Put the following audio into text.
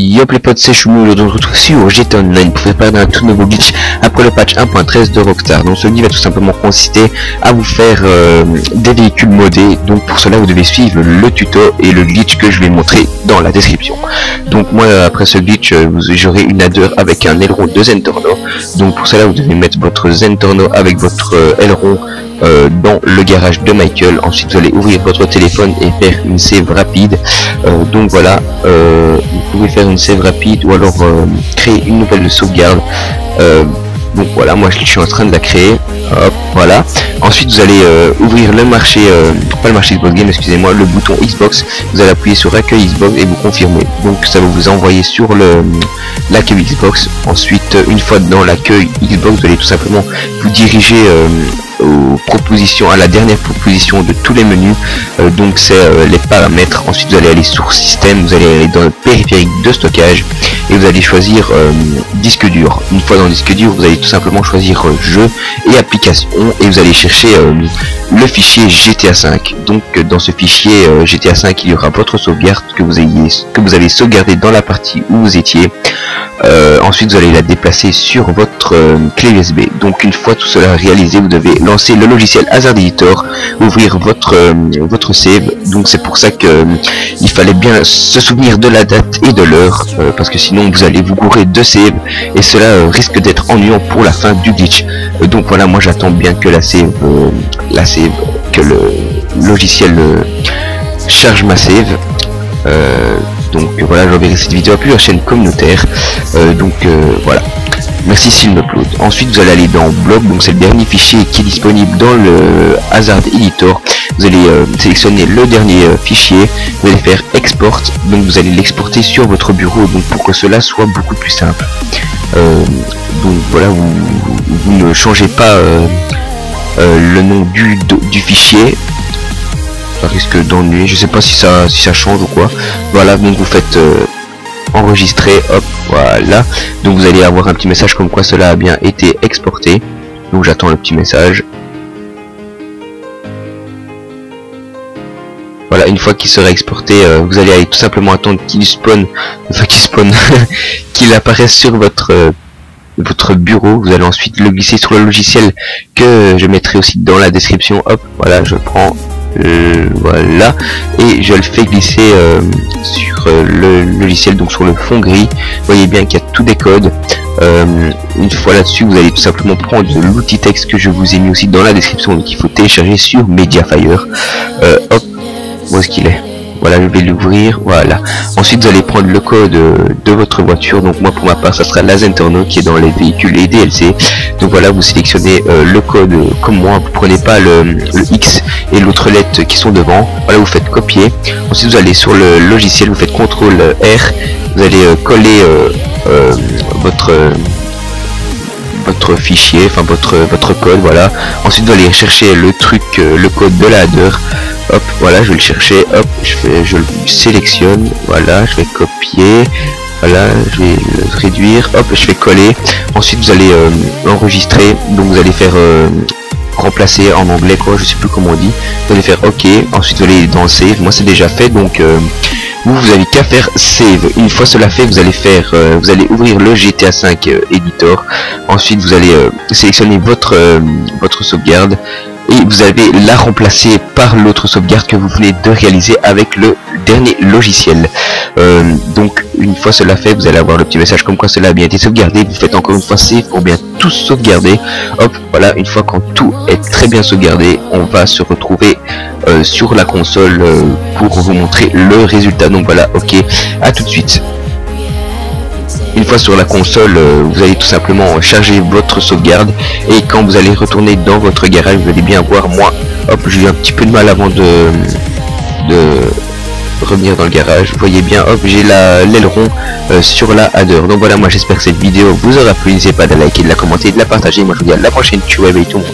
Yop les potes, c'est Choumou, on se retrouve sur GTA Online pour faire part d'un tout nouveau glitch après le patch 1.13 de Rockstar. Donc ce glitch va tout simplement consister à vous faire des véhicules modés. Donc pour cela vous devez suivre le tuto et le glitch que je vais montrer dans la description. Donc moi après ce glitch j'aurai une adder avec un aileron de Zentorno. Donc pour cela vous devez mettre votre Zentorno avec votre aileron dans le garage de Michael. Ensuite vous allez ouvrir votre téléphone et faire une save rapide. Donc voilà, vous pouvez faire une save rapide ou alors créer une nouvelle sauvegarde. Donc voilà, moi je suis en train de la créer. Hop, voilà. Ensuite vous allez ouvrir le marché, pas le marché Xbox Game, excusez-moi, le bouton Xbox. Vous allez appuyer sur accueil Xbox et vous confirmer. Donc ça va vous envoyer sur l'accueil Xbox. Ensuite une fois dans l'accueil Xbox, vous allez tout simplement vous diriger aux propositions, à la dernière proposition de tous les menus. Donc c'est les paramètres. Ensuite vous allez aller sur système, vous allez aller dans le périphérique de stockage et vous allez choisir disque dur. Une fois dans le disque dur, vous allez tout simplement choisir jeu et application et vous allez chercher le fichier GTA 5. Donc dans ce fichier GTA 5 il y aura votre sauvegarde que vous avez sauvegardé dans la partie où vous étiez. Ensuite vous allez la déplacer sur votre clé USB. Donc une fois tout cela réalisé, vous devez lancer le logiciel Hazard Editor, ouvrir votre save. Donc c'est pour ça que il fallait bien se souvenir de la date et de l'heure, parce que sinon vous allez vous gourer de save et cela risque d'être ennuyant pour la fin du glitch. Donc voilà, moi j'attends bien que que le logiciel charge ma save. Donc voilà, j'enverrai cette vidéo à plusieurs chaînes communautaires. Voilà, merci s'il me upload. Ensuite vous allez aller dans blog, donc c'est le dernier fichier qui est disponible dans le Hazard Editor. Vous allez sélectionner le dernier fichier, vous allez faire export, donc vous allez l'exporter sur votre bureau, donc pour que cela soit beaucoup plus simple. Donc voilà, vous ne changez pas le nom du fichier. Ça risque d'ennuyer, je sais pas si ça change ou quoi. Voilà, donc vous faites enregistrer, hop, voilà. Donc vous allez avoir un petit message comme quoi cela a bien été exporté. Donc j'attends le petit message. Voilà, une fois qu'il sera exporté, vous allez aller tout simplement attendre qu'il spawn, qu'il apparaisse sur votre bureau. Vous allez ensuite le glisser sur le logiciel que je mettrai aussi dans la description. Hop, voilà, je prends voilà et je le fais glisser sur le logiciel, donc sur le fond gris. Vous voyez bien qu'il y a tous des codes. Une fois là-dessus, vous allez tout simplement prendre l'outil texte que je vous ai mis aussi dans la description, donc il faut télécharger sur Mediafire. Hop, où est-ce qu'il est? Voilà, je vais l'ouvrir, voilà. Ensuite vous allez prendre le code de votre voiture. Donc moi pour ma part ça sera la Zentorno qui est dans les véhicules et DLC. Donc voilà, vous sélectionnez le code comme moi, vous prenez pas le X et l'autre lettre qui sont devant. Voilà, vous faites copier. Ensuite vous allez sur le logiciel, vous faites CTRL R, vous allez coller votre fichier, enfin votre code, voilà. Ensuite vous allez chercher le code de la header. Hop, voilà, je vais le chercher, hop, je le sélectionne, voilà, je vais copier, voilà, je vais le réduire, hop, je vais coller. Ensuite vous allez enregistrer, donc vous allez faire remplacer en anglais quoi, je sais plus comment on dit. Vous allez faire OK, ensuite vous allez dans save, moi c'est déjà fait, donc vous avez qu'à faire save. Une fois cela fait, vous allez ouvrir le GTA 5 Editor. Ensuite vous allez sélectionner votre sauvegarde et vous allez la remplacer par l'autre sauvegarde que vous venez de réaliser avec le dernier logiciel. Donc une fois cela fait, vous allez avoir le petit message comme quoi cela a bien été sauvegardé. Vous faites encore une fois save pour bien tout sauvegarder. Hop, voilà, une fois quand tout est très bien sauvegardé, on va se retrouver sur la console pour vous montrer le résultat. Donc voilà, OK, à tout de suite. Une fois sur la console, vous allez tout simplement charger votre sauvegarde et quand vous allez retourner dans votre garage, vous allez bien voir, moi, hop, j'ai eu un petit peu de mal avant de revenir dans le garage. Vous voyez bien, hop, j'ai l'aileron sur la header. Donc voilà, moi j'espère que cette vidéo vous aura plu. N'hésitez pas de la liker, de la commenter, de la partager. Moi je vous dis à la prochaine. Ciao, bye tout le monde.